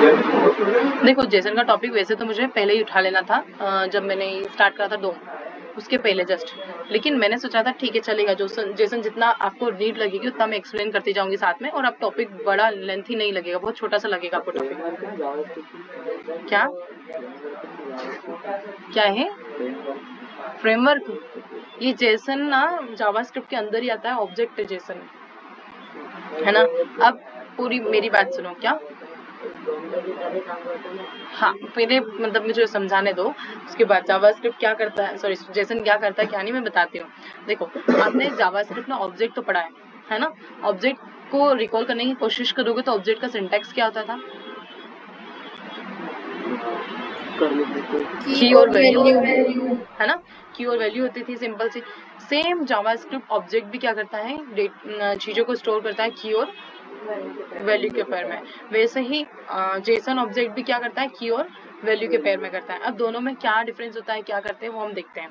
देखो जेसन का टॉपिक वैसे तो मुझे पहले ही उठा लेना था, जब मैंने स्टार्ट करा था डोम उसके पहले जस्ट, लेकिन मैंने सोचा था ठीक है चलेगा, जो जेसन जितना आपको नीड लगेगी उतना मैं एक्सप्लेन करती जाऊंगी साथ में, और अब टॉपिक बड़ा लेंथी नहीं लगेगा, बहुत छोटा सा लगेगा आपको टॉपिक। क्या क्या है फ्रेमवर्क? ये जेसन ना जावास्क्रिप्ट के अंदर ही आता है, ऑब्जेक्ट है जेसन, है ना। अब पूरी मेरी बात सुनो। क्या? हाँ, पहले मतलब मुझे समझाने दो, उसके बाद जावास्क्रिप्ट क्या करता है, सॉरी जेसन क्या करता है क्या नहीं, मैं बताती हूँ। देखो आपने जावास्क्रिप्ट में ऑब्जेक्ट तो पढ़ा है ना। ऑब्जेक्ट को रिकॉल करने की कोशिश करोगे तो ऑब्जेक्ट का सिंटैक्स क्या होता था? की और वैल्यू, है ना। की और वैल्यू होती थी सिंपल सी। सेम जावास्क्रिप्ट ऑब्जेक्ट भी क्या करता है, चीजों को स्टोर करता है की और वैल्यू के पेयर में। वैसे ही जेसन ऑब्जेक्ट भी क्या करता है, की और वैल्यू के पेयर में करता है। अब दोनों में क्या डिफरेंस होता है, क्या करते हैं वो हम देखते हैं।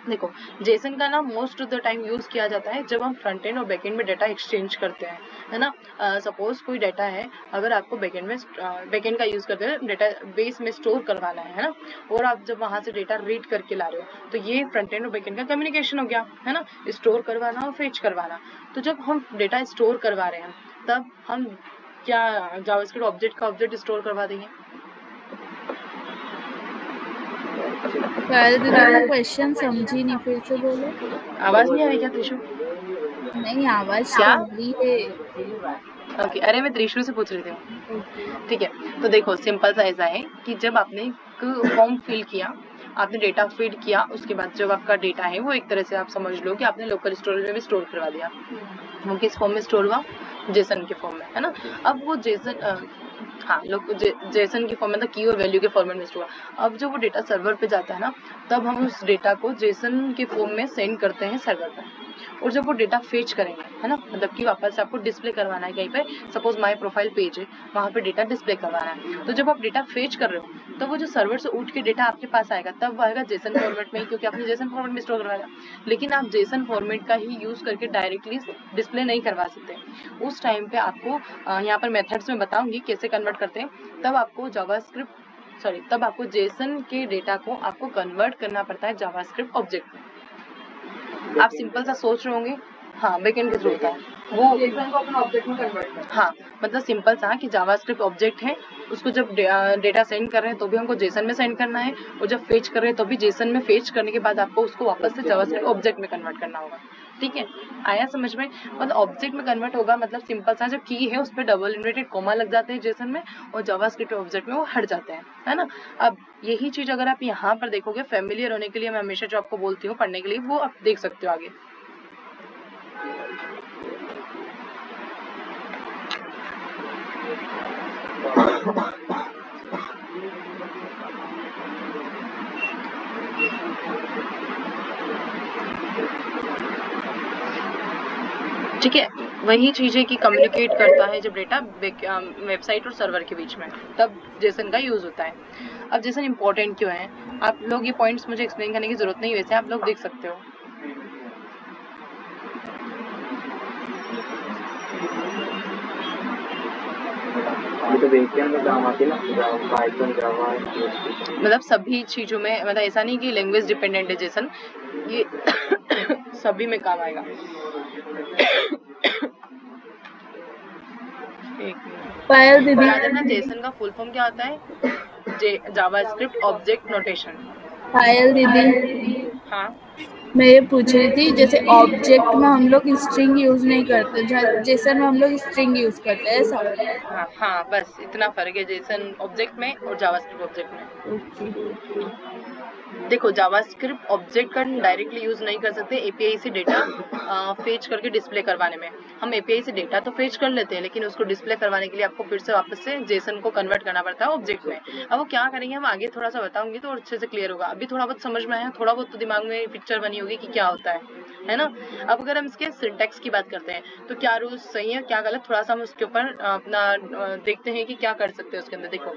देखो जेसन का ना most of the time use किया जाता है जब हम फ्रंट एंड और बैक एंड में डाटा एक्सचेंज करते हैं, है ना। सपोज कोई डाटा है, अगर आपको बैक एंड का यूज करते हैं डाटा बेस में स्टोर करवाना है ना, और आप जब वहां से डाटा रीड करके ला रहे हो तो ये फ्रंट एंड और बैक एंड का कम्युनिकेशन हो गया, है ना, स्टोर करवाना और फेच करवाना। तो जब हम डाटा स्टोर करवा रहे हैं तब हम क्या जावास्क्रिप्ट ऑब्जेक्ट का ऑब्जेक्ट स्टोर करवा देंगे। क्वेश्चन समझी नहीं, फिर से बोलो। आवाज नहीं आ रही क्या त्रिशु? नहीं आवाज क्या? आ रही है। ओके, अरे मैं त्रिशु से पूछ रही थी। ठीक है, तो देखो सिंपल सा ऐसा है कि जब आपने फॉर्म फिल किया, आपने डेटा फीड किया, उसके बाद जब आपका डेटा है वो एक तरह से आप समझ लो कि आपने लोकल स्टोरेज में भी स्टोर करवा दिया। वो किस फॉर्म में स्टोर हुआ? जेसन के फॉर्म में, है ना। अब वो जेसन हाँ लोग जेसन की फॉर्म में की और वैल्यू के फॉर्मेट में स्टोर हुआ। अब जब वो डेटा सर्वर पे जाता है ना, तब हम उस डेटा को जेसन के फॉर्म में सेंड करते हैं सर्वर पर, और जब वो डेटा फेच करेंगे, है ना, मतलब कि वापस आपको डिस्प्ले करवाना है कहीं पे, सपोज माय प्रोफाइल पेज है, वहां पे डेटा डिस्प्ले करवाना है, तो जब आप डेटा फेच कर रहे हो तो वो जो सर्वर से उठ के डेटा आपके पास आएगा, तब वो आएगा जेसन फॉर्मेट में, क्योंकि आपने जेसन फॉर्मेट में स्टोर करवाया। लेकिन आप जेसन फॉर्मेट का ही यूज करके डायरेक्टली डिस्प्ले नहीं करवा सकते। उस टाइम पे आपको यहाँ पर मेथड्स में बताऊंगी कैसे कन्वर्ट करते हैं। तब आपको तब आपको जेसन के डेटा को आपको कन्वर्ट करना पड़ता है जावास्क्रिप्ट ऑब्जेक्ट में। आप सिंपल सा सोच रहे होंगे, हाँ बैकएंड के थ्रू होता है वो, जेसन को अपने ऑब्जेक्ट में कन्वर्ट करना। हाँ मतलब सिंपल सा कि जावास्क्रिप्ट ऑब्जेक्ट है, उसको जब डेटा सेंड कर रहे हैं तो भी हमको जेसन में सेंड करना है, और जब फेच कर रहे हैं तो भी जेसन में फेच करने के बाद आपको उसको वापस से जावास्क्रिप्ट ऑब्जेक्ट में कन्वर्ट करना होगा। ठीक है, आया समझ में? मतलब ऑब्जेक्ट में कन्वर्ट होगा, मतलब सिंपल सा जो की है उस पर डबल इन्वर्टेड कॉमा लग जाते हैं जेसन में, और जावास्क्रिप्ट ऑब्जेक्ट में वो हट जाते हैं, है ना। अब यही चीज अगर आप यहाँ पर देखोगे, फैमिलियर होने के लिए मैं हमेशा जो आपको बोलती हूँ पढ़ने के लिए, वो आप देख सकते हो आगे। ठीक है, वही चीजें की कम्युनिकेट करता है जब डेटा वेबसाइट और सर्वर के बीच में, तब जेसन का यूज होता है। अब जेसन इंपॉर्टेंट क्यों है, आप लोग ये पॉइंट्स मुझे एक्सप्लेन करने की जरूरत नहीं, वैसे आप लोग देख सकते हो। मतलब सभी चीजों में, मतलब ऐसा नहीं कि लैंग्वेज डिपेंडेंट है जेसन, ये सभी में काम आएगा। पायल दीदी, याद रखना जेसन का फुल फॉर्म क्या होता है, जावास्क्रिप्ट ऑब्जेक्ट नोटेशन। पायल दीदी, हाँ मैं ये पूछ रही थी, जैसे ऑब्जेक्ट में हम लोग स्ट्रिंग यूज नहीं करते, जेसन में हम लोग स्ट्रिंग यूज करते हैं, ऐसा? हाँ बस इतना फर्क है जेसन ऑब्जेक्ट में और जावास्क्रिप्ट ऑब्जेक्ट में। ओके। देखो जावास्क्रिप्ट ऑब्जेक्ट का डायरेक्टली यूज नहीं कर सकते एपीआई से डेटा फेच करके डिस्प्ले करवाने में। हम एपीआई से डेटा तो फेच कर लेते हैं, लेकिन उसको डिस्प्ले करवाने के लिए आपको फिर से वापस से जेसन को कन्वर्ट करना पड़ता है ऑब्जेक्ट में। अब वो क्या करेंगे हम आगे थोड़ा सा बताऊंगी तो अच्छे से क्लियर होगा। अभी थोड़ा बहुत समझ में आया, थोड़ा बहुत तो दिमाग में पिक्चर बनी होगी कि क्या होता है ना। अब अगर हम इसके सिंटैक्स की बात करते हैं तो क्या रूल्स सही है क्या गलत, थोड़ा सा हम उसके ऊपर अपना देखते हैं कि क्या कर सकते हैं उसके अंदर। देखो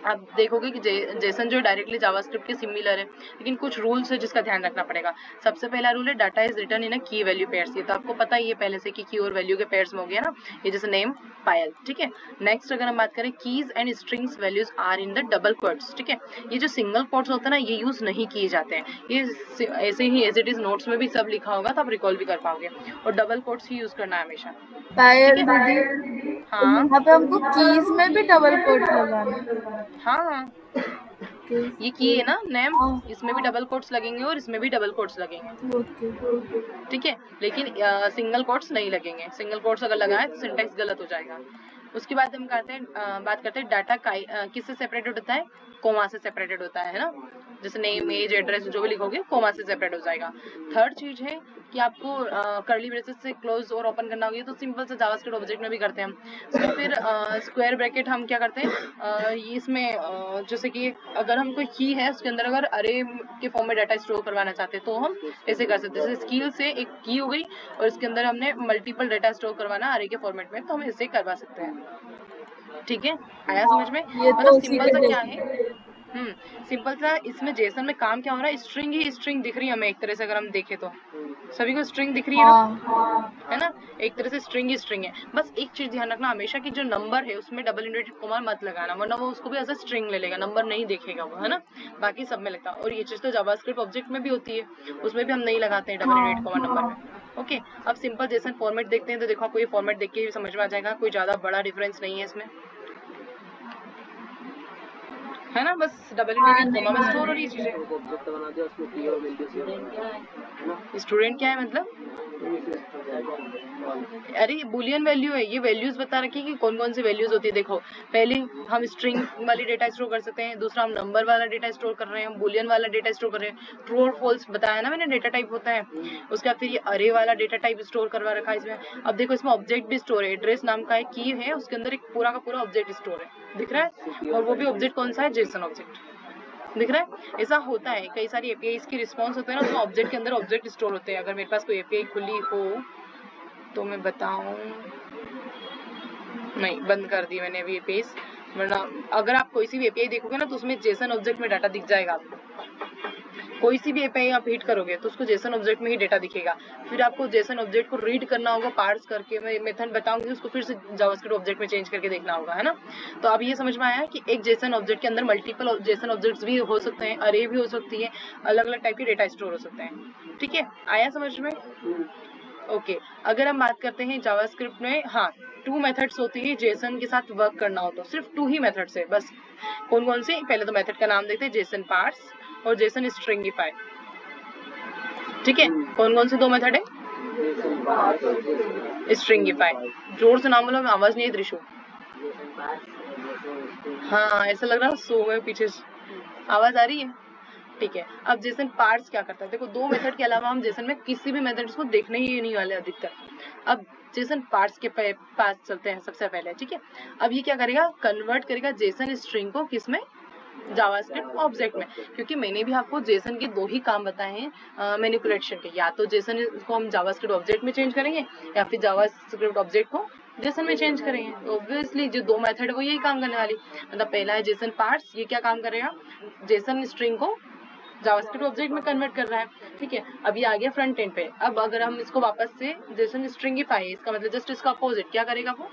आप देखोगे कि जेसन जो डायरेक्टली जावास्क्रिप्ट के सिमिलर है, लेकिन कुछ रूल्स है जिसका ध्यान रखना पड़ेगा। सबसे पहला रूल है डाटा इज रिटर्न इन अ की वैल्यू पेयर्स। ये तो आपको पता ही है पहले से कि की और वैल्यू के पेयर्स में हो गया ना, ये जैसे नेम पायल, ठीक है। नेक्स्ट अगर हम बात करें keys and strings values are in the double quotes, ठीक है। ये जो सिंगल कोट्स होता है ना, ये यूज नहीं किए जाते हैं, ये ऐसे ही एज इट इज नोट्स में भी सब लिखा होगा तो आप रिकॉल भी कर पाओगे, और डबल कोट्स ही यूज करना है हमेशा। पायल दीदी, हाँ यहाँ पे हमको कीज में भी डबल कोट लगाना। हाँ, ओके ये की है ना नेम, हाँ, इसमें भी डबल कोट्स लगेंगे और इसमें भी डबल कोट्स लगेंगे, ओके ठीक है। लेकिन सिंगल कोट्स नहीं लगेंगे, सिंगल कोट्स अगर लगाए तो सिंटेक्स गलत हो जाएगा। उसके बाद हम बात करते हैं डाटा किससे सेपरेटेड होता है, कोमा से सेपरेटेड होता है ना। जैसे नेम एज एड्रेस जो भी लिखोगे कोमा से सेपरेट हो जाएगा। थर्ड चीज है कि आपको कर्ली ब्रेसेस से क्लोज और ओपन करना होगी, तो सिंपल से जावास्क्रिप्ट ऑब्जेक्ट में भी करते हैं हम। तो फिर स्क्वायर ब्रैकेट हम क्या करते हैं, इसमें जैसे कि अगर हम कोई की है उसके अंदर अगर अरे के फॉर्म में डाटा स्टोर करवाना चाहते हैं तो हम ऐसे कर सकते हैं। जैसे स्किल से एक की हो गई और इसके अंदर हमने मल्टीपल डाटा स्टोर करवाना अरे के फॉर्मेट में, तो हम ऐसे करवा सकते हैं, ठीक है। आया समझ में? ये तो मतलब उसी सिंपल सा के क्या है, सिंपल सा इसमें जेसन में काम क्या हो रहा है, स्ट्रिंग ही स्ट्रिंग दिख रही है हमें एक तरह से, अगर हम देखें तो सभी को स्ट्रिंग दिख रही है ना, है ना, एक तरह से स्ट्रिंग ही स्ट्रिंग है। बस एक चीज ध्यान रखना हमेशा कि जो नंबर है उसमें डबल इनवर्टेड कोमा मत लगाना, वरना वो उसको भी एज अ स्ट्रिंग ले लेगा, नंबर नहीं देखेगा वो, है ना। बाकी सब में लगता है, और ये चीज तो जावास्क्रिप्ट ऑब्जेक्ट में भी होती है, उसमें भी हम नहीं लगाते हैं डबल इनवर्टेड कोमा नंबर में। ओके, अब सिंपल जेसन फॉर्मेट देखते हैं, तो देखो आपको ये फॉर्मेट देख के समझ में आ जाएगा, कोई ज्यादा बड़ा डिफरेंस नहीं है इसमें, है ना। बस डबल इनवर्टेड कोमा में स्टोर हो रही चीजें। ऑब्जेक्ट बना दिया उसमें की और वैल्यू स्टूडेंट क्या है मतलब, अरे ये बुलियन वैल्यू है, ये वैल्यूज बता रखी है कि कौन कौन सी वैल्यूज होती है। देखो पहले हम स्ट्रिंग वाली डेटा स्टोर कर सकते हैं, दूसरा हम नंबर वाला डेटा स्टोर कर रहे हैं, हम बुलियन वाला डेटा स्टोर कर रहे हैं, ट्रू और फॉल्स बताया ना मैंने डेटा टाइप होता है। उसके बाद फिर ये अरे वाला डेटा टाइप स्टोर करवा रखा है इसमें। अब देखो इसमें ऑब्जेक्ट भी स्टोर है, एड्रेस नाम का एक की है, उसके अंदर एक पूरा का पूरा ऑब्जेक्ट स्टोर है, दिख रहा है, और वो भी ऑब्जेक्ट कौन सा है, जेसन ऑब्जेक्ट, दिख रहा है। ऐसा होता है कई सारी एपीआई की रिस्पॉन्स होते हैं ना, उसमें ऑब्जेक्ट के अंदर ऑब्जेक्ट स्टोर होते हैं। अगर मेरे पास कोई एपीआई खुली हो तो मैं बताऊं, नहीं बंद कर दी मैंने अभी पेज, वरना अगर आप कोई सी भी एपीआई देखोगे ना तो उसमें जेसन ऑब्जेक्ट में डाटा दिख जाएगा आपको। कोई सी भी एपीआई आप हिट करोगे तो उसको जेसन ऑब्जेक्ट में ही डेटा दिखेगा। फिर आपको जेसन ऑब्जेक्ट को रीड करना होगा पार्स करके, मैं मेथड बताऊंगी, उसको फिर से जावास्क्रिप्ट ऑब्जेक्ट में चेंज करके देखना होगा, है ना। तो अब ये समझ में आया कि एक जेसन ऑब्जेक्ट के अंदर मल्टीपल जेसन ऑब्जेक्ट्स भी हो सकते हैं, अरे भी हो सकती है, अलग अलग टाइप के डेटा स्टोर हो सकते हैं, ठीक है। आया समझ में? ओके, अगर हम बात करते हैं जावास्क्रिप्ट में, हाँ 2 मेथड्स होती है जेसन के साथ वर्क करना हो तो, सिर्फ 2 ही मेथड्स है बस। कौन कौन से? पहले तो मेथड का नाम देखते हैं, जेसन पार्स और जेसन स्ट्रिंगिफाई, ठीक है। कौन कौन से 2 मेथड है? स्ट्रिंगिफाई, जोर से नाम बोलो, आवाज नहीं है त्रिशु। हाँ ऐसा लग रहा है सो गए पीछे, आवाज आ रही है, ठीक है। अब जेसन पार्स क्या करता है, देखो 2 मेथड के अलावा हम जेसन में किसी भी मेथड को देखने ही नहीं वाले अधिकतर। अब जेसन पार्स के पास चलते हैं सबसे पहले, ठीक है। अब ये क्या करेगा, कन्वर्ट करेगा जेसन स्ट्रिंग को किसमें, जावास्क्रिप्ट ऑब्जेक्ट में, क्योंकि मैंने भी आपको जेसन के 2 ही काम बताए हैं मैनिपुलेशन के, या तो जेसन को हम जावास्क्रिप्ट ऑब्जेक्ट में चेंज करेंगे या फिर जावास्क्रिप्ट ऑब्जेक्ट को जेसन में चेंज करेंगे। तो ऑब्वियसली जो 2 मेथड है वो यही काम करने वाली, मतलब पहला है जेसन पार्स, ये क्या काम करेगा, जेसन स्ट्रिंग को जावास्क्रिप्ट ऑब्जेक्ट में कन्वर्ट कर रहा है, ठीक है। अब ये आ गया फ्रंट एंड पे। अब अगर हम इसको वापस से जेसन स्ट्रिंगिफाई, इसका मतलब जस्ट इसका अपोजिट क्या करेगा, वो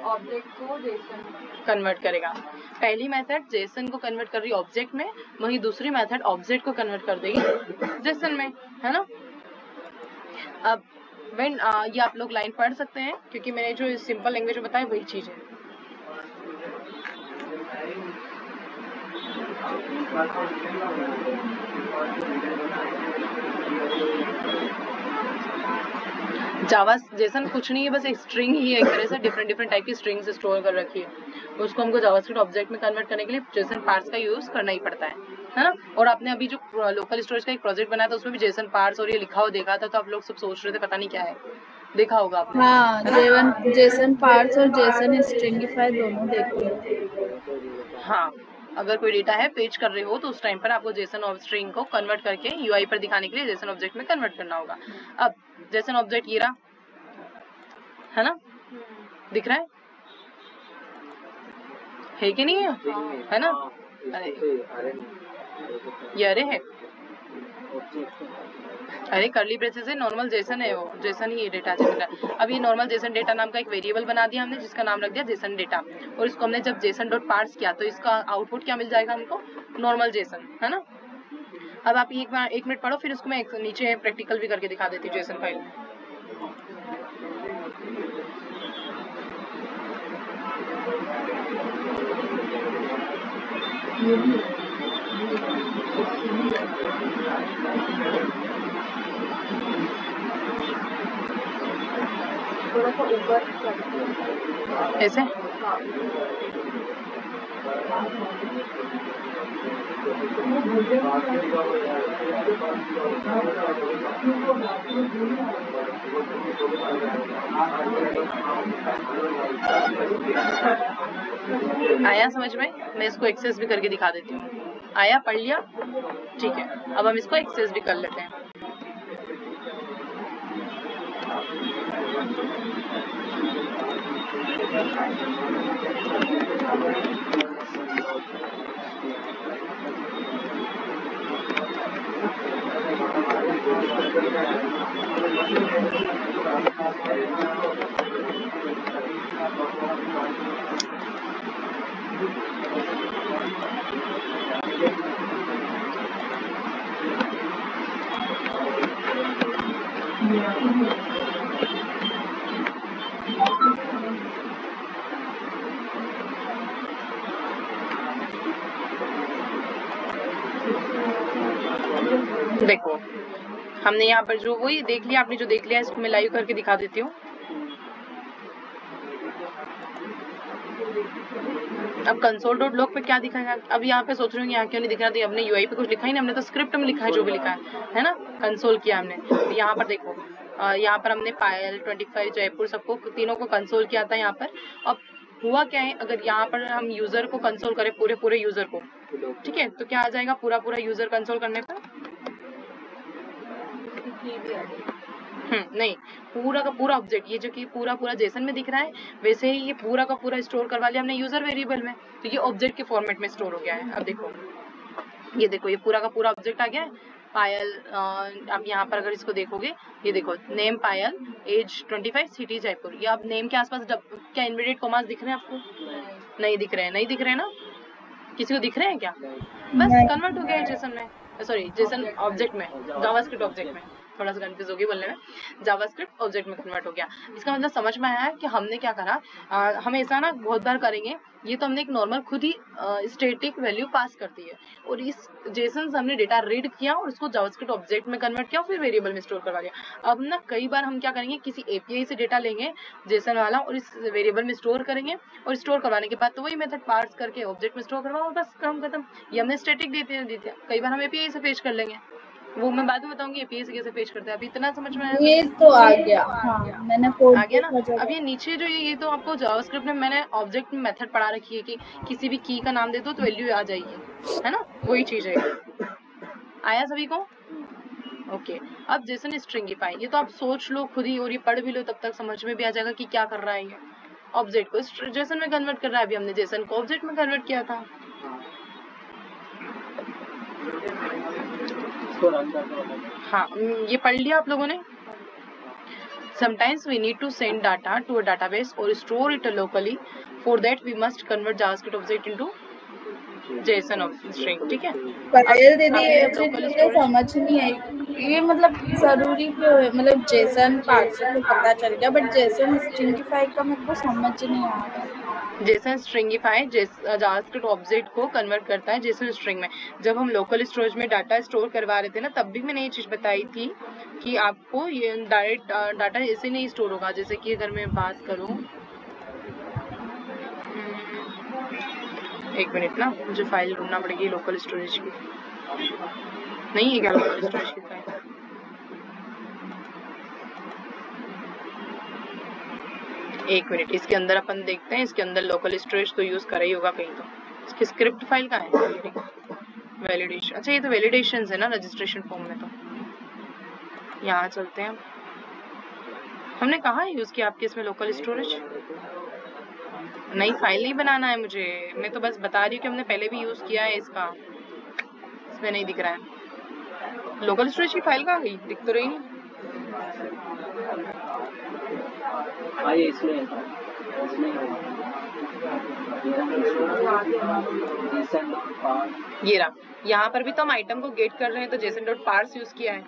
ऑब्जेक्ट को जेसन कन्वर्ट करेगा। पहली मेथड जेसन को कन्वर्ट कर रही है ऑब्जेक्ट में, वहीं दूसरी मेथड ऑब्जेक्ट को कन्वर्ट कर देगी जेसन में, है ना। अब व्हेन ये आप लोग लाइन पढ़ सकते हैं, क्योंकि मैंने जो सिंपल लैंग्वेज में बताया वही चीज है। जावा जेसन कुछ नहीं है, बस एक स्ट्रिंग ही है, एक तरह से डिफरेंट टाइप की स्ट्रिंग्स स्टोर कर रखी है, उसको हमको जावास्क्रिप्ट ऑब्जेक्ट में कन्वर्ट करने के लिए जेसन पार्स का यूज करना ही पड़ता है ना। और आपने अभी जो लोकल स्टोरेज का एक प्रोजेक्ट बनाया था उसमें भी जेसन पार्स और ये लिखा हुआ देखा था, तो आप लोग सब सोच रहे थे पता नहीं क्या है, देखा होगा आपने। हाँ, जेसन पार्स और जेसन स्ट्रिंगिफाई दोनों देखते। हाँ, अगर कोई डेटा है पेज कर रहे हो तो उस टाइम पर आपको जेसन ऑफ स्ट्रिंग को कन्वर्ट करके यूआई पर दिखाने के लिए जेसन ऑब्जेक्ट में कन्वर्ट करना होगा। अब जेसन ऑब्जेक्ट ये रहा, है ना, दिख रहा है, है कि नहीं है ना? अरे ये अरे है, अरे कर्ली ब्रेसेस है, नॉर्मल जेसन है, वो जेसन ही डेटा जनरेटर। अब ये नॉर्मल जेसन डेटा नाम का एक वेरिएबल बना दिया हमने जिसका नाम रख दिया जेसन डेटा, और इसको हमने जब जेसन डॉट पार्स किया तो इसका आउटपुट क्या मिल जाएगा हमको? नॉर्मल जेसन, है ना? अब आप एक मिनट पढ़ो, फिर उसको मैं नीचे प्रैक्टिकल भी करके दिखा देती हूँ जेसन फाइल में। ऐसे आया समझ में? मैं इसको एक्सेस भी करके दिखा देती हूँ। आया, पढ़ लिया? ठीक है, अब हम इसको एक्सेस भी कर लेते हैं। देखो हमने यहाँ पर जो वही देख लिया, आपने जो देख लिया इसको मैं लाइव करके दिखा देती हूँ। अब कंसोल डॉट लॉग पे क्या दिखाएगा? अब यहाँ पे सोच रहे हो यहाँ क्यों नहीं दिख रहा? तो हमने यूआई पे कुछ लिखा ही नहीं, हमने तो स्क्रिप्ट में लिखा है जो भी लिखा है ना? कंसोल किया हमने। तो यहाँ पर देखो, यहाँ पर हमने पायल 25 जयपुर सबको तीनों को कंसोल किया था यहाँ पर। अब हुआ क्या है, अगर यहाँ पर हम यूजर को कंसोल करें, पूरे यूजर को, ठीक है, तो क्या आ जाएगा पूरा यूजर कंसोल करने पर? नहीं, पूरा का पूरा ऑब्जेक्ट, ये जो कि पूरा जेसन में दिख रहा है, वैसे ही ये पूरा का पूरा स्टोर करवा लिया हमने यूजर वेरिएबल में, तो ये ऑब्जेक्ट के फॉर्मेट में स्टोर हो गया है। अब देखो, ये देखो, ये पूरा का पूरा ऑब्जेक्ट आ गया है। पायल, आप यहाँ पर अगर इसको देखोगे, ये देखो, नेम पायल, एज 25, सिटी जयपुर। ये आप नेम के आसपास क्या इनवर्टेड कॉमास दिख रहे हैं आपको? नहीं दिख रहे हैं, नहीं दिख रहे हैं ना? किसी को दिख रहे हैं क्या? बस कन्वर्ट हो गया है जेसन में, सॉरी जेसन ऑब्जेक्ट में, जावास्क्रिप्ट ऑब्जेक्ट में। थोड़ा सा कंफ्यूज हो गई बोलने में, जावास्क्रिप्ट ऑब्जेक्ट में कन्वर्ट हो गया। इसका मतलब समझ में आया कि हमने क्या करा। हम ऐसा ना बहुत बार करेंगे, ये तो हमने एक नॉर्मल खुद ही स्टैटिक वैल्यू पास कर दी है, और इस जेसन से हमने डेटा रीड किया और उसको जावास्क्रिप्ट ऑब्जेक्ट में कन्वर्ट किया और फिर वेरिएबल में स्टोर करवा दिया। अब ना कई बार हम क्या करेंगे, किसी एपीआई से डेटा लेंगे जेसन वाला और इस वेरिएबल में स्टोर करेंगे, और स्टोर करवाने के बाद तो वही मेथड पार्स करके ऑब्जेक्ट में स्टोर करवाओ, बस काम खत्म। ये हमने स्टैटिक देते हैं। कई बार हम एपीआई से पेश कर लेंगे, वो मैं बाद में बताऊंगी एपीआई से कैसे पेश करते हैं। अभी इतना समझ में आया? ये तो आ गया, हाँ, मैंने कोड आ गया ना? अब ये नीचे जो ये तो आपको जावास्क्रिप्ट में मैंने ऑब्जेक्ट में मेथड पढ़ा रखी है कि किसी भी की का नाम दे दो तो वैल्यू आ जाएगी, है ना? वही चीज है। आया सभी को? ओके। अब जेसन स्ट्रिंगिफाई, ये तो आप सोच लो खुद ही और ये पढ़ भी लो, तब तक समझ में भी आ जाएगा कि क्या कर रहा है ये। ऑब्जेक्ट को जेसन में कन्वर्ट कर रहा है। अभी हमने जेसन को ऑब्जेक्ट में कन्वर्ट किया था। हाँ, ये पढ़ लिया आप लोगों ने? Sometimes we need to send data to a database or store it locally. For that we must convert JavaScript object into JSON string. ठीक है? पायल दीदी ये मुझे समझ नहीं आई, ये मतलब जरूरी क्यों है? मतलब जेसन पार्सर तो पता चल गया, बट जेसन स्ट्रिंगिफाई का मेरे को समझ नहीं आ रहा। जेसन स्ट्रिंगिफाई जावास्क्रिप्ट ऑब्जेक्ट को कन्वर्ट करता है जेसन स्ट्रिंग में। जब हम लोकल स्टोरेज में डाटा स्टोर करवा रहे थे ना, तब भी मैंने ये चीज बताई थी कि आपको ये डायरेक्ट डाटा ऐसे नहीं स्टोर होगा। जैसे कि अगर मैं बात करूं, एक मिनट ना, मुझे फाइल ढूंढना पड़ेगी लोकल स्टोरेज की। नहीं है क्या लोकल स्टोरेज की फाइल? एक मिनट, इसके अंदर अपन देखते हैं। इसके अंदर लोकल स्टोरेज तो यूज करा ही होगा कहीं, तो इसकी स्क्रिप्ट फाइल कहाँ है? वैलिडेशन, अच्छा ये तो वैलिडेशन है ना रजिस्ट्रेशन फॉर्म में। तो यहाँ चलते हैं। हमने कहाँ यूज किया आपके इसमें लोकल स्टोरेज? नहीं, फाइल नहीं बनाना है मुझे, मैं तो बस बता रही हूँ कि हमने पहले भी यूज किया है इसका। इसमें नहीं दिख रहा है लोकल स्टोरेज की फाइल कहाँ गई, दिख तो रही नहीं। आइए इसमें ये रहा, यहाँ पर भी तो हम आइटम को गेट कर रहे हैं तो जेसन डॉट पार्स यूज किया है।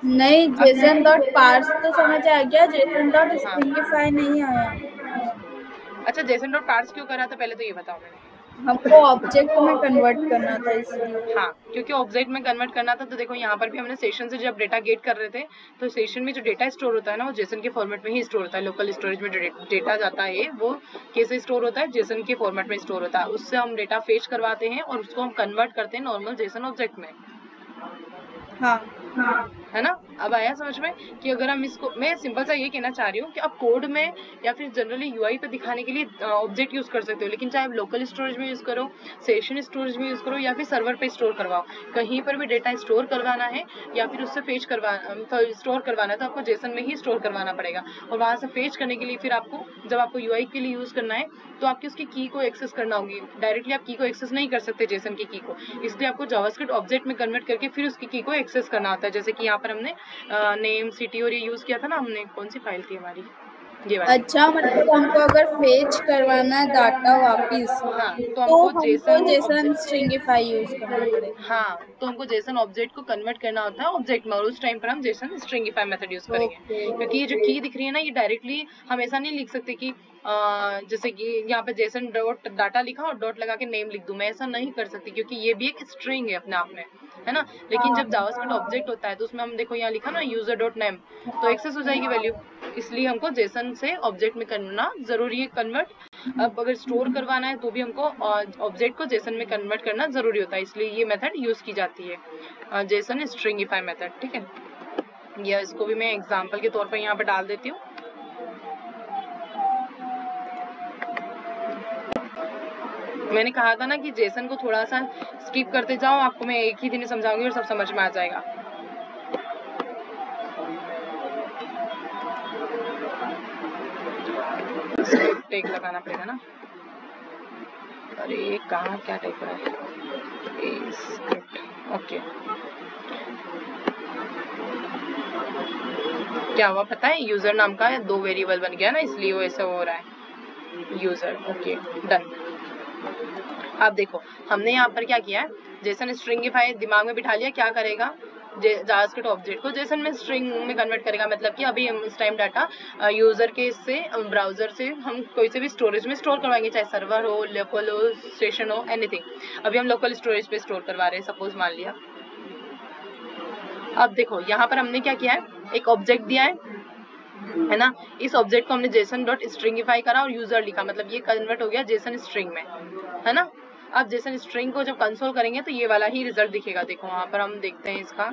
नहीं, जेसन डॉट पार्स तो समझ आ गया, जेसन डॉट हाँ। स्ट्रिंगिफाई नहीं आया। अच्छा, जेसन डॉट पार्स क्यों करा था पहले तो ये बताओ मैंने। हमको ऑब्जेक्ट में कन्वर्ट करना था इसलिए। हाँ, क्योंकि ऑब्जेक्ट में कन्वर्ट करना था तो देखो यहाँ पर भी हमने सेशन से जब डेटा गेट कर रहे थे तो सेशन में जो डेटा स्टोर होता है ना वो जेसन के फॉर्मेट में ही स्टोर होता है। लोकल स्टोरेज में जो डेटा जाता है वो कैसे स्टोर होता है, जेसन के फॉर्मेट में स्टोर होता है। उससे हम डेटा फेच करवाते हैं और उसको हम कन्वर्ट करते हैं नॉर्मल जेसन ऑब्जेक्ट में। हाँ है ना, अब आया समझ में कि अगर हम इसको, मैं सिंपल सा ये कहना चाह रही हूँ कि आप कोड में या फिर जनरली यूआई पे दिखाने के लिए ऑब्जेक्ट यूज कर सकते हो, लेकिन चाहे आप लोकल स्टोरेज में यूज करो, सेशन स्टोरेज में यूज करो या फिर सर्वर पे स्टोर करवाओ, कहीं पर भी डेटा स्टोर करवाना है या फिर उससे फेच स्टोर करवाना है तो आपको जेसन में ही स्टोर करवाना पड़ेगा। और वहां से फेच करने के लिए फिर आपको, जब आपको यूआई के लिए यूज करना है तो आपकी उसकी की को एक्सेस करना होगी। डायरेक्टली आप की को एक्सेस नहीं कर सकते जेसन की को, इसलिए आपको जावास्क्रिप्ट ऑब्जेक्ट में कन्वर्ट करके फिर उसकी की को एक्सेस करना होता है। जैसे कि यहाँ पर हमने नेम, सिटी और ये यूज किया था ना हमने, कौन सी फाइल थी हमारी, ये वाली। अच्छा, मतलब हमको अगर फेच करवाना है डाटा वापिस हाँ, तो हमको जेसन स्ट्रिंगिफाई यूज करना पड़ेगा। हाँ, तो हमको जेसन ऑब्जेक्ट को कन्वर्ट करना होता है ऑब्जेक्ट में और उस टाइम पर हम जेसन स्ट्रिंगिफाई मेथड यूज करेंगे। क्योंकि ये जो की दिख रही है ना ये डायरेक्टली हम ऐसा नहीं लिख सकते कि जैसे कि यहाँ पे जेसन डॉट डाटा लिखा और डॉट लगा के नेम लिख दूं, मैं ऐसा नहीं कर सकती क्योंकि ये भी एक स्ट्रिंग है अपने आप में, है ना। लेकिन जब जावास्क्रिप्ट ऑब्जेक्ट होता है तो उसमें हम देखो यहाँ लिखा ना यूजर डॉट नेम, तो एक्सेस हो जाएगी वैल्यू, इसलिए हमको जेसन से ऑब्जेक्ट में करना जरूरी है कन्वर्ट। अब अगर स्टोर करवाना है तो भी हमको ऑब्जेक्ट को जेसन में कन्वर्ट करना जरूरी होता है, इसलिए ये मेथड यूज की जाती है, जेसन स्ट्रिंगिफाई मेथड। ठीक है, या इसको भी मैं एग्जांपल के तौर पर यहाँ पे डाल देती हूँ। मैंने कहा था ना कि जेसन को थोड़ा सा स्किप करते जाओ, आपको मैं एक ही दिन समझाऊंगी और सब समझ में आ जाएगा। टेक लगाना पड़ेगा ना, अरे कहाँ क्या टाइप रहा है, ओके। क्या हुआ पता है, यूजर नाम का 2 वेरिएबल बन गया ना, इसलिए वो ऐसा हो रहा है यूजर। Okay done. अब देखो हमने यहाँ पर क्या किया है, जेसन स्ट्रिंगिफाई दिमाग में बिठा लिया, क्या करेगा जावास्क्रिप्ट ऑब्जेक्ट को जेसन में स्ट्रिंग में कन्वर्ट करेगा। मतलब कि अभी हम इस टाइम डाटा यूजर के से ब्राउजर से हम कोई से भी स्टोरेज में स्टोर करवाएंगे, चाहे सर्वर हो, लोकल हो, स्टेशन हो, एनीथिंग। अभी हम लोकल स्टोरेज पे स्टोर करवा रहे हैं सपोज मान लिया। अब देखो यहाँ पर हमने क्या किया है, एक ऑब्जेक्ट दिया है ना, इस ऑब्जेक्ट को हमने जेसन डॉट स्ट्रिंगिफाई करा और यूजर लिखा, मतलब ये कन्वर्ट हो गया जेसन स्ट्रिंग में, है ना। अब जेसन स्ट्रिंग को जब कंसोल करेंगे तो ये वाला ही रिजल्ट दिखेगा। देखो वहां पर हम देखते हैं इसका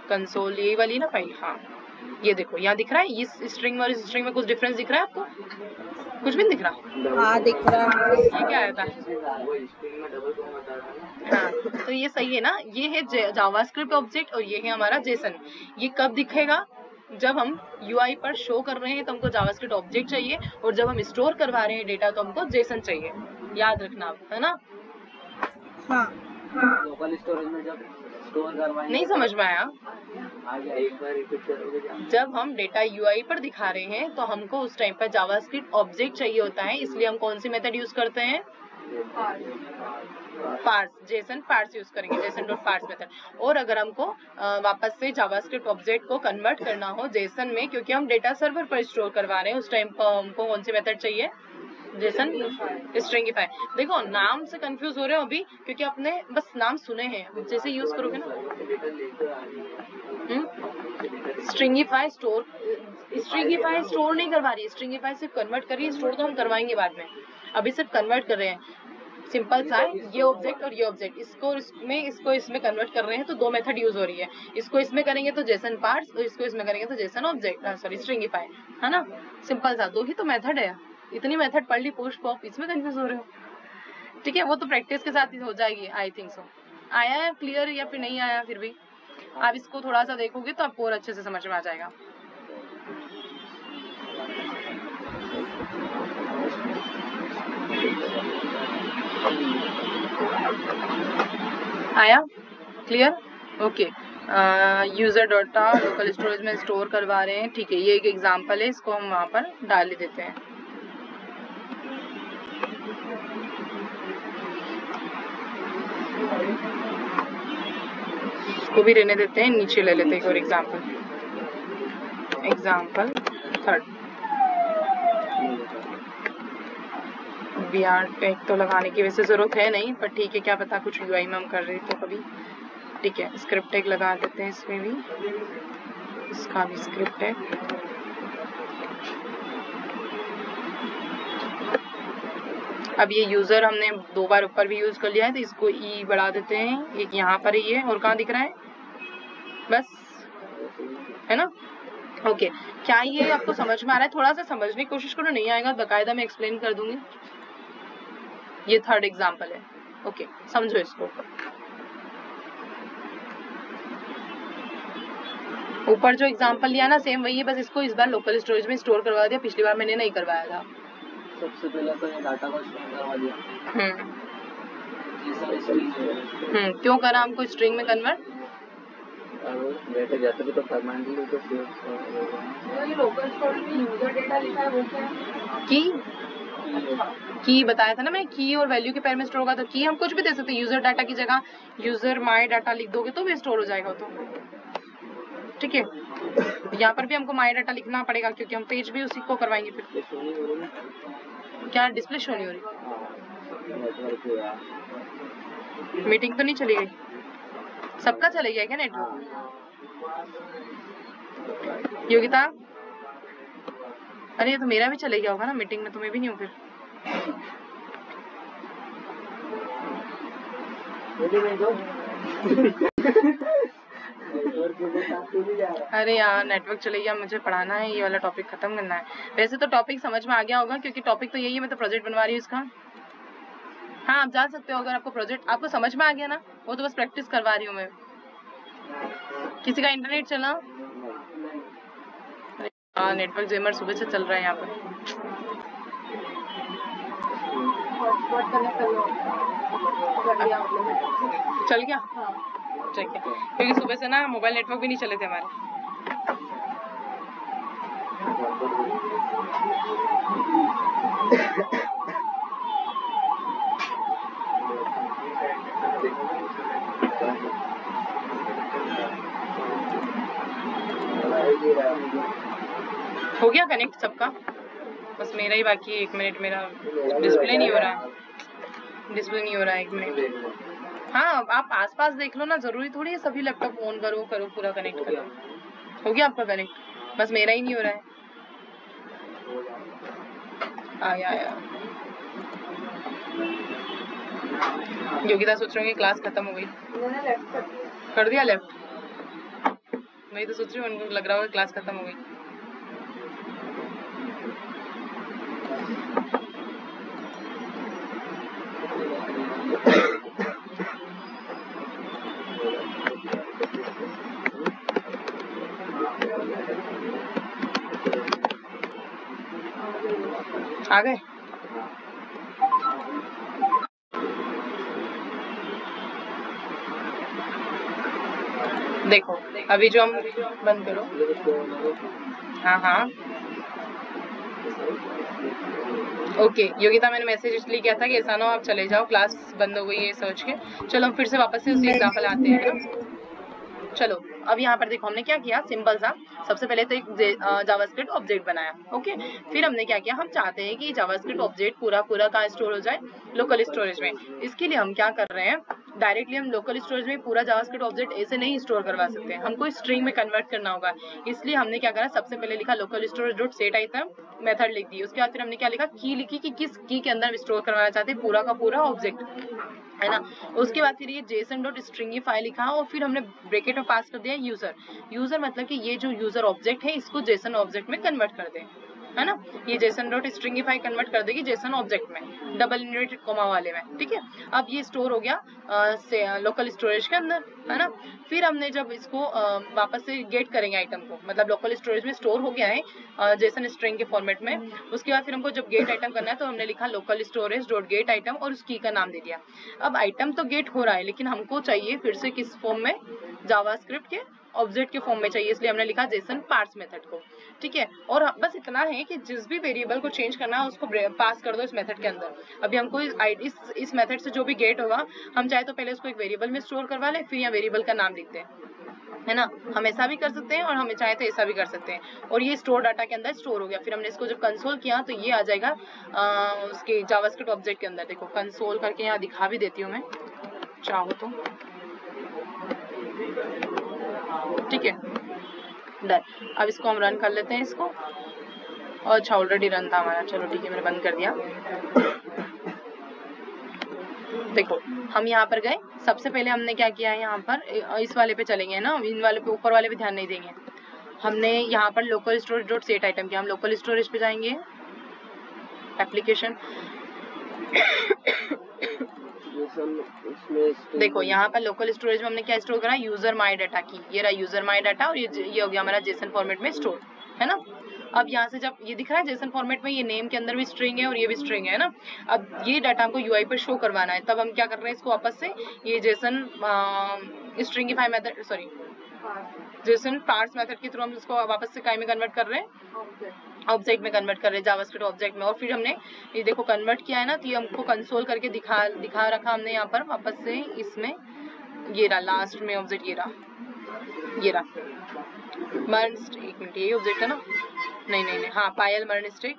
कंसोल, ये वाली ना फाइल, हाँ ये देखो यहाँ दिख रहा है, इस स्ट्रिंग में और इस स्ट्रिंग में कुछ डिफरेंस दिख रहा है आपको, कुछ भी नहीं दिख रहा। हाँ दिख रहा है। ये क्या आया था, हाँ तो ये सही है ना, ये है जावास्क्रिप्ट ऑब्जेक्ट और ये है हमारा जेसन। ये कब दिखेगा, जब हम यूआई पर शो कर रहे हैं तो हमको जावास्क्रिप्ट ऑब्जेक्ट चाहिए, और जब हम स्टोर करवा रहे हैं डेटा तो हमको जेसन चाहिए, याद रखना आप, है ना। हाँ लोकल स्टोरेज में जब स्टोर करवाएंगे, नहीं समझ में आया, आगे एक बार रिपीट करोगे क्या? जब हम डेटा यूआई पर दिखा रहे हैं तो हमको उस टाइम पर जावास्क्रिप्ट ऑब्जेक्ट चाहिए होता है, इसलिए हम कौन सी मेथड यूज करते हैं, पार्स, जेसन पार्स यूज करेंगे, जेसन डॉट पार्स मेथड। और अगर हमको वापस से जावास्क्रिप्ट ऑब्जेक्ट को कन्वर्ट करना हो जेसन में, क्योंकि हम डेटा सर्वर पर स्टोर करवा रहे हैं, उस टाइम पर हमको कौन सी मेथड चाहिए, जेसन स्ट्रिंगिफाई। देखो नाम से कंफ्यूज हो रहे हो अभी, क्योंकि आपने बस नाम सुने हैं, जैसे यूज करोगे ना स्ट्रिंगिफाई स्टोर नहीं करवा रही है, स्ट्रिंगिफाई सिर्फ कन्वर्ट कर रही है, स्टोर तो हम करवाएंगे बाद में, अभी सिर्फ कन्वर्ट कर रहे हैं। सिंपल सा है, ये ऑब्जेक्ट और ये ऑब्जेक्ट, इसको इसमें कन्वर्ट कर रहे हैं तो 2 मेथड यूज हो रही है, इसको इसमें करेंगे तो जेसन पार्स और इसको इसमें करेंगे तो जेसन ऑब्जेक्ट, सॉरी स्ट्रिंगिफाई, है ना। सिंपल सा 2 ही तो मेथड है, इतनी मेथड पढ़ ली पोस्ट पॉप, इसमें कंफ्यूज हो रहे हो। ठीक है, वो तो प्रैक्टिस के साथ ही हो जाएगी, आई थिंक सो। आया है क्लियर या फिर नहीं आया, फिर भी आप इसको थोड़ा सा देखोगे तो आपको और अच्छे से समझ में आ जाएगा। आया clear? Okay, user data local storage में स्टोर करवा रहे हैं, ठीक है, ये एक एग्जांपल है, इसको हम वहाँ पर डाल ही देते हैं। इसको भी रहने देते हैं, नीचे ले लेते हैं एक और एग्जांपल 3rd। बिहार टैग तो लगाने की वैसे जरूरत है नहीं, पर ठीक है, क्या पता कुछ यूआई में हम कर रहे तो कभी, ठीक है, स्क्रिप्ट टैग लगा देते हैं इसमें भी, इसका भी स्क्रिप्ट टैग। अब ये यूजर हमने 2 बार ऊपर भी यूज कर लिया है, तो इसको ई बढ़ा देते हैं, एक यहाँ पर ही है और कहाँ दिख रहा है, बस, है ना? ओके, क्या ये आपको समझ में आ रहा है? थोड़ा सा समझने की कोशिश करो, नहीं आएगा बकायदा मैं एक्सप्लेन कर दूंगी। ये 3rd एग्जांपल है, ओके, समझो इसको। ऊपर जो एग्जांपल लिया ना सेम वही है, बस इसको इस बार लोकल स्टोरेज में स्टोर करवा दिया, पिछली बार मैंने नहीं करवाया था। सबसे पहले तो ये डाटा को स्टोर करवा दिया। क्यों करा हमको स्ट्रिंग में कन्वर्ट? डेटा जैसे भी तो परमानेंटली तो सेव ये लोकल स्टोरेज में यूजर डेटा लिखा है वो क्या? की बताया था ना मैं, की और वैल्यू के पैर में स्टोर होगा, तो की हम कुछ भी दे सकते हैं, यूजर डाटा की जगह यूजर माई डाटा लिख दोगे तो भी स्टोर हो जाएगा, तो ठीक है। यहाँ पर भी हमको माई डाटा लिखना पड़ेगा क्योंकि हम पेज भी उसी को करवाएंगे। फिर क्या डिस्प्ले शो नहीं हो रही? मीटिंग तो नहीं चली गई? सबका चले गया क्या नेटवर्क? योगिता, अरे ये तो मेरा भी चले गया होगा ना मीटिंग में, तो मैं भी नहीं हूँ फिर। अरे यार नेटवर्क चले गया, मुझे पढ़ाना है, ये वाला टॉपिक खत्म करना है। वैसे तो टॉपिक समझ में आ गया होगा क्योंकि टॉपिक तो यही है, मैं तो प्रोजेक्ट बनवा रही हूँ इसका। हाँ आप जा सकते हो अगर आपको प्रोजेक्ट आपको समझ में आ गया ना, वो तो बस प्रैक्टिस करवा रही हूँ मैं। किसी का इंटरनेट चला? हाँ नेटवर्क जेमर सुबह से चल रहा है यहाँ पर। चल गया? ठीक है, क्योंकि सुबह से ना मोबाइल नेटवर्क भी नहीं चले थे हमारे। हो गया कनेक्ट सबका? बस मेरा ही बाकी है, 1 मिनट, मेरा डिस्प्ले नहीं हो रहा है, डिस्प्ले नहीं हो रहा है, 1 मिनट। हाँ आप आसपास देख लो ना, जरूरी थोड़ी है सभी लैपटॉप ऑन करो पूरा कनेक्ट करो। हो गया आपका कनेक्ट? बस मेरा ही नहीं हो रहा है। आया। योगिता सोच रहे होंगे क्लास खत्म हो गई, कर दिया लेफ्ट। मैं तो सोच रही हूँ उनको लग रहा होगा क्लास खत्म हो गई। आ गए? देखो अभी जो हम बंद करो। हाँ ओके योगिता, मैंने मैसेज इसलिए किया था कि ऐसा ना हो आप चले जाओ, क्लास बंद हो गई है सोच के। चलो हम फिर से वापस से उसी एग्जाम्पल आते हैं ना। चलो अब यहाँ पर देखो हमने क्या किया, सिंपल सा, सबसे पहले तो एक जावास्क्रिप्ट ऑब्जेक्ट बनाया, ओके। फिर हमने क्या किया, हम चाहते हैं कि जावास्क्रिप्ट ऑब्जेक्ट पूरा कहाँ स्टोर हो जाए, लोकल स्टोरेज में। इसके लिए हम क्या कर रहे हैं, डायरेक्टली हम लोकल स्टोरेज में पूरा जावास्क्रिप्ट ऑब्जेक्ट ऐसे नहीं स्टोर करवा सकते, हमको स्ट्रिंग में कन्वर्ट करना होगा। इसलिए हमने क्या करा, सबसे पहले लिखा local storage dot set item, method लिख दी। उसके बाद फिर हमने क्या लिखा, की लिखी कि किस की के अंदर स्टोर करवाना चाहते हैं पूरा का पूरा ऑब्जेक्ट, है ना। उसके बाद फिर ये JSON.string फाइल लिखा और फिर हमने ब्रैकेट में पास कर दिया यूजर मतलब कि ये जो यूजर ऑब्जेक्ट है इसको JSON ऑब्जेक्ट में कन्वर्ट कर दें, है ना। ये जेसन डॉट स्ट्रिंगिफाई कन्वर्ट कर देगी जेसन ऑब्जेक्ट में, डबल इनवर्टेड कॉमा वाले में, ठीक है। अब ये स्टोर हो गया लोकल स्टोरेज के अंदर, है ना। फिर हमने जब इसको वापस से गेट करेंगे आइटम को, मतलब लोकल स्टोरेज में स्टोर हो गया है जेसन स्ट्रिंग के फॉर्मेट में। उसके बाद फिर हमको जब गेट आइटम करना है तो हमने लिखा local storage dot gate item और उस की का नाम दे दिया। अब आइटम तो गेट हो रहा है, लेकिन हमको चाहिए फिर से किस फॉर्म में, जावास्क्रिप्ट के ऑब्जेक्ट के फॉर्म में चाहिए, इसलिए हमने लिखा जेसन पार्स मेथड को, ठीक है। और बस इतना है कि जिस भी वेरिएबल को चेंज करना है उसको पास कर दो इस मेथड के अंदर। अभी हमको इस मेथड से जो भी गेट होगा, हम चाहे तो पहले उसको एक वेरिएबल में स्टोर करवा लें, फिर यहाँ वेरिएबल का नाम लिखते हैं, है ना। हम ऐसा भी कर सकते हैं और हमें चाहे तो ऐसा भी कर सकते हैं। और ये स्टोर डाटा के अंदर स्टोर हो गया। फिर हमने इसको जब कंसोल किया तो ये आ जाएगा उसके जावास्क्रिप्ट ऑब्जेक्ट के अंदर। देखो कंसोल करके यहाँ दिखा भी देती हूँ मैं, चाहो तो, ठीक है, डन। अब इसको हम रन कर लेते हैं इसको। और अच्छा ऑलरेडी रन था हमारा, चलो ठीक है, मैंने बंद कर दिया। देखो हम यहाँ पर गए, सबसे पहले हमने क्या किया है, यहाँ पर इस वाले पे चलेंगे ना, इन वाले पे, ऊपर वाले पे ध्यान नहीं देंगे। हमने यहाँ पर local storage dot set item किया, हम लोकल स्टोरेज पे जाएंगे, एप्लीकेशन देखो यहाँ पर लोकल स्टोरेज में हमने क्या स्टोर करा, यूजर माई डाटा की, ये रहा यूजर माई डाटा, और ये हो गया हमारा जेसन फॉर्मेट में स्टोर, है ना। अब यहाँ से जब ये दिख रहा है जेसन फॉर्मेट में, ये नेम के अंदर भी स्ट्रिंग है और ये भी स्ट्रिंग है ना। अब ये डाटा हमको यूआई पर शो करवाना है, तब हम क्या कर रहे हैं, इसको वापस से ये JSON stringify method, sorry JSON parse method के थ्रू हम इसको वापस से काय में कन्वर्ट कर रहे हैं, ऑब्जेक्ट में कन्वर्ट कर रहे हैं, जावास्क्रिप्ट ऑब्जेक्ट में। और फिर हमने ये देखो कन्वर्ट किया है ना, तो ये हमको कंसोल करके दिखा रखा हमने यहाँ पर वापस से इसमें, ये रहा लास्ट में ऑब्जेक्ट, ये रहा मर्न, एक मिनट, यही ऑब्जेक्ट है ना, नहीं, हाँ पायल मर्न स्टिक,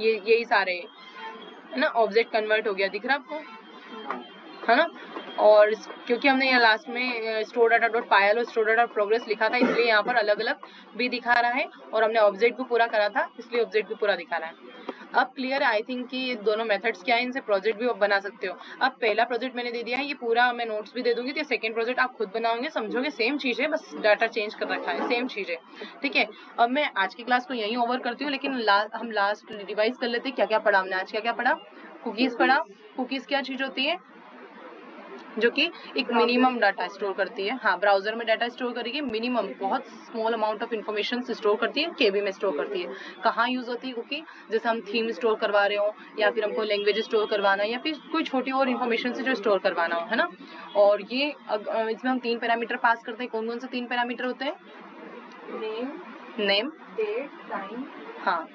ये यही सारे है ना। ऑब्जेक्ट कन्वर्ट हो गया, दिख रहा है आपको, है ना। और क्योंकि हमने यहाँ लास्ट में स्टोर डाटा डॉट पायल और स्टोर डाटा प्रोग्रेस लिखा था, इसलिए यहाँ पर अलग अलग भी दिखा रहा है, और हमने ऑब्जेक्ट भी पूरा करा था, इसलिए ऑब्जेक्ट भी पूरा दिखा रहा है। अब क्लियर है आई थिंक कि ये दोनों मेथड्स क्या है, इनसे प्रोजेक्ट भी बना सकते हो। अब पहला प्रोजेक्ट मैंने दे दिया है, ये पूरा मैं नोट्स भी दे दूंगी, तो सेकंड प्रोजेक्ट आप खुद बनाओगे, समझोगे, सेम चीज है, बस डाटा चेंज कर रखा है, सेम चीज है, ठीक है। अब मैं आज की क्लास को यहीं ओवर करती हूँ, लेकिन हम लास्ट रिवाइज कर लेते हैं क्या क्या पढ़ा हमने आज, क्या पढ़ा। कुकीज पढ़ा। कुकीज क्या चीज होती है, जो कि एक मिनिमम डाटा स्टोर करती है, हाँ ब्राउजर में डाटा स्टोर करेगी, मिनिमम बहुत small amount of information store करती है, केबी में स्टोर करती है। कहाँ यूज होती है कुकी, जैसे हम थीम स्टोर करवा रहे हो, या फिर हमको लैंग्वेज स्टोर करवाना है, या फिर कोई छोटी और इन्फॉर्मेशन से जो स्टोर करवाना हो, है ना। और ये इसमें हम 3 पैरामीटर पास करते हैं। कौन कौन से 3 पैरामीटर होते हैं, नेम, डेट, टाइम, हाँ,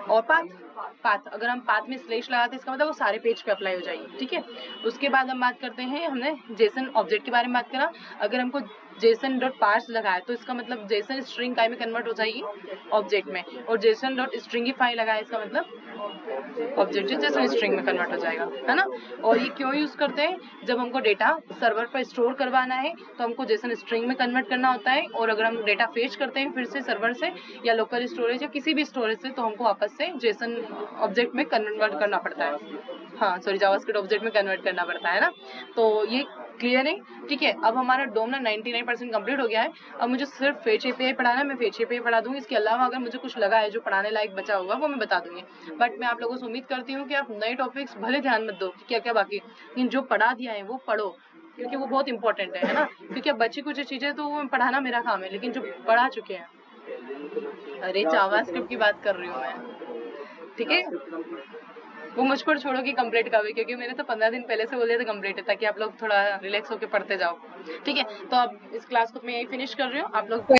और पाथ। अगर हम पाथ में स्लैश लगाते हैं इसका मतलब वो सारे पेज पे अप्लाई हो जाएगी, ठीक है। उसके बाद हम बात करते हैं, हमने जेसन ऑब्जेक्ट के बारे में बात करा। अगर हमको जेसन डॉट पार्स लगाया तो इसका मतलब जेसन स्ट्रिंग काय में कन्वर्ट हो जाएगी, ऑब्जेक्ट में, और जेसन डॉट स्ट्रिंगिफाई लगाया इसका मतलब ऑब्जेक्ट जेसन स्ट्रिंग में कन्वर्ट हो जाएगा, है ना। और ये क्यों यूज करते हैं, जब हमको डेटा सर्वर पर स्टोर करवाना है तो हमको जेसन स्ट्रिंग में कन्वर्ट करना होता है, और अगर हम डेटा फेच करते हैं फिर से सर्वर से या लोकल स्टोरेज या किसी भी स्टोरेज से, तो हमको वापस से जेसन ऑब्जेक्ट में कन्वर्ट करना पड़ता है, हाँ सॉरी जावास्क्रिप्ट ऑब्जेक्ट में कन्वर्ट करना पड़ता है ना। तो ये क्लियर है, ठीक है। अब हमारा डोम ना 99% कंप्लीट हो गया है। अब मुझे सिर्फ फेच एपीआई पढ़ाना है, मैं फेच एपीआई पढ़ा दूंगी। इसके अलावा अगर मुझे कुछ लगा है जो पढ़ाने लायक बचा होगा वो मैं बता दूंगी, बट मैं आप लोगों से उम्मीद करती हूँ कि आप नए टॉपिक्स भले ध्यान मत दो क्या क्या बाकी, लेकिन जो पढ़ा दिया है वो पढ़ो, क्योंकि वो बहुत इंपॉर्टेंट है ना। क्योंकि अब बची कुछ चीजें तो वो पढ़ाना मेरा काम है, लेकिन जो पढ़ा चुके हैं, अरे जावास्क्रिप्ट की बात कर रही हूँ मैं, ठीक है। वो मुझ पर छोड़ो कि कंप्लीट का भी, क्योंकि मैंने तो 15 दिन पहले से बोले थे कंप्लीट है, ताकि आप लोग थोड़ा रिलैक्स होकर पढ़ते जाओ, ठीक है। तो अब इस क्लास को मैं यही फिनिश कर रही हूँ, आप लोग